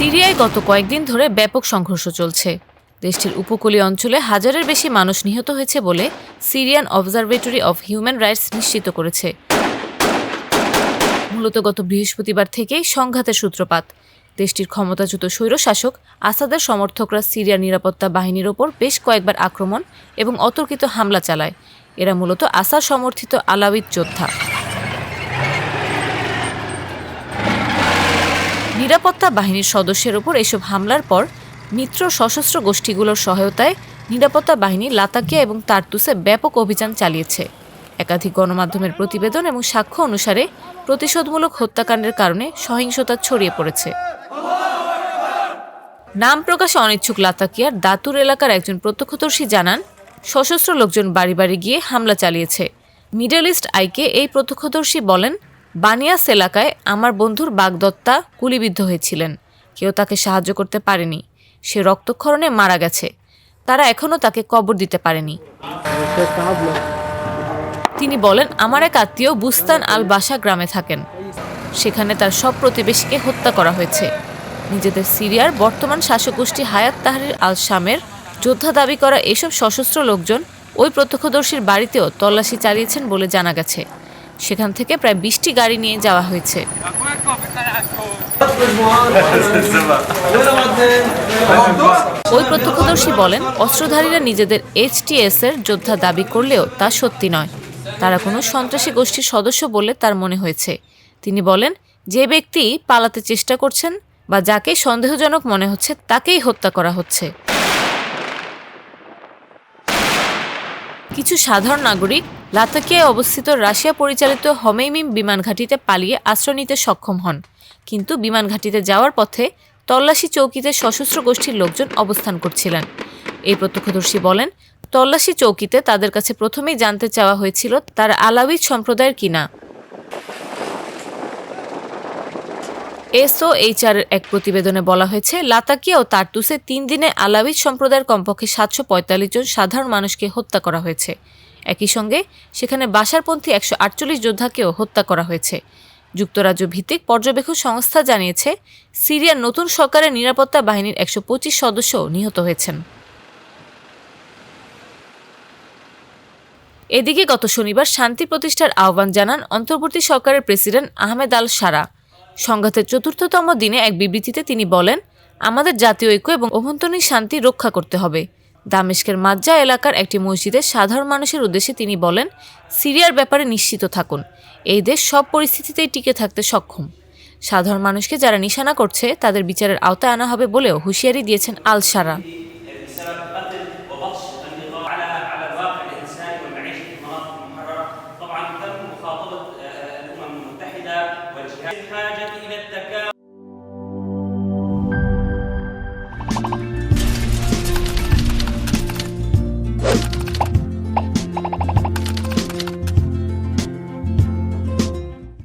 সিরিয়ায় গত কয়েকদিন ধরে ব্যাপক সংঘর্ষ চলছে। দেশটির উপকূলীয় অঞ্চলে হাজারের বেশি মানুষ নিহত হয়েছে বলে Syrian observatory of human rights নিশ্চিত করেছে। মূলত গত বৃহস্পতিবার থেকেই সংঘাতের সূত্রপাত। দেশটির ক্ষমতাচ্যুত স্বৈরশাসক আসাদের সমর্থকরা সিরিয়ার নিরাপত্তা বাহিনীর ওপর বেশ কয়েকবার আক্রমণ এবং অতর্কিত হামলা চালায়। এরা মূলত আসাদ সমর্থিত আলাউইত যোদ্ধা। নিরাপত্তা বাহিনীর সদস্যের ওপর এসব হামলার পর মিত্র সশস্ত্র গোষ্ঠীগুলোর সহায়তায় নিরাপত্তা বাহিনী লাতাকিয়া এবং তার্তুসে ব্যাপক অভিযান চালিয়েছে। একাধিক গণমাধ্যমের প্রতিবেদন এবং সাক্ষ্য অনুসারে প্রতিশোধমূলক হত্যাকাণ্ডের কারণে সহিংসতা ছড়িয়ে পড়েছে। নাম প্রকাশে অনিচ্ছুক লাতাকিয়ার দাতুর এলাকার একজন প্রত্যক্ষদর্শী জানান, সশস্ত্র লোকজন বাড়ি বাড়ি গিয়ে হামলা চালিয়েছে। মিডল ইস্ট আইকে এই প্রত্যক্ষদর্শী বলেন, বানিয়াস এলাকায় আমার বন্ধুর বাগদত্তা গুলিবিদ্ধ হয়েছিলেন। কেউ তাকে সাহায্য করতে পারেনি। সে রক্তক্ষরণে মারা গেছে। তারা এখনও তাকে কবর দিতে পারেনি। তিনি বলেন, আমার এক আত্মীয় বুস্তান আল বাসা গ্রামে থাকেন। সেখানে তার সব প্রতিবেশীকে হত্যা করা হয়েছে। নিজেদের সিরিয়ার বর্তমান শাসক গোষ্ঠী হায়াত তাহরির আল শামের যোদ্ধা দাবি করা এসব সশস্ত্র লোকজন ওই প্রত্যক্ষদর্শীর বাড়িতেও তল্লাশি চালিয়েছেন বলে জানা গেছে। সেখান থেকে প্রায় 20টি গাড়ি নিয়ে যাওয়া হয়েছে। ওই প্রত্যক্ষদর্শী বলেন, অস্ত্রধারীরা নিজেদের HTS এর যোদ্ধা দাবি করলেও তা সত্যি নয়। তারা কোনো সন্ত্রাসী গোষ্ঠীর সদস্য বলে তার মনে হয়েছে। তিনি বলেন, যে ব্যক্তি পালাতে চেষ্টা করছেন বা যাকে সন্দেহজনক মনে হচ্ছে তাকেই হত্যা করা হচ্ছে। কিছু সাধারণ নাগরিক লাতাকিয়ায় অবস্থিত রাশিয়া পরিচালিত হমেইমিম বিমান ঘাঁটিতে পালিয়ে আশ্রয় নিতে সক্ষম হন। কিন্তু বিমান ঘাঁটিতে যাওয়ার পথে তল্লাশি চৌকিতে সশস্ত্র গোষ্ঠীর লোকজন অবস্থান করছিলেন। এই প্রত্যক্ষদর্শী বলেন, তল্লাশি চৌকিতে তাদের কাছে প্রথমেই জানতে চাওয়া হয়েছিল তারা আলাউইত সম্প্রদায়ের কিনা। SOHR এর এক প্রতিবেদনে বলা হয়েছে, লাতাকিয়া ও তার্তুসে 3 দিনে আলাউইত সম্প্রদায়ের কমপক্ষে 745 জন সাধারণ মানুষকে হত্যা করা হয়েছে। একই সঙ্গে সেখানে বাশারপন্থী 148 যোদ্ধাকেও হত্যা করা হয়েছে। যুক্তরাজ্য ভিত্তিক পর্যবেক্ষণ সংস্থা জানিয়েছে, সিরিয়ার নতুন সরকারের নিরাপত্তা বাহিনীর 125 সদস্য নিহত হয়েছেন। এদিকে গত শনিবার শান্তি প্রতিষ্ঠার আহ্বান জানান অন্তর্বর্তী সরকারের প্রেসিডেন্ট আহমেদ আল শারা। সংঘাতের 4র্থতম দিনে এক বিবৃতিতে তিনি বলেন, আমাদের জাতীয় ঐক্য এবং অভ্যন্তরীণ শান্তি রক্ষা করতে হবে। দামেস্কের মাজ্জা এলাকার একটি মসজিদে সাধারণ মানুষের উদ্দেশ্যে তিনি বলেন, সিরিয়ার ব্যাপারে নিশ্চিত থাকুন। এই দেশ সব পরিস্থিতিতেই টিকে থাকতে সক্ষম। সাধারণ মানুষকে যারা নিশানা করছে তাদের বিচারের আওতায় আনা হবে বলেও হুঁশিয়ারি দিয়েছেন আল শারা।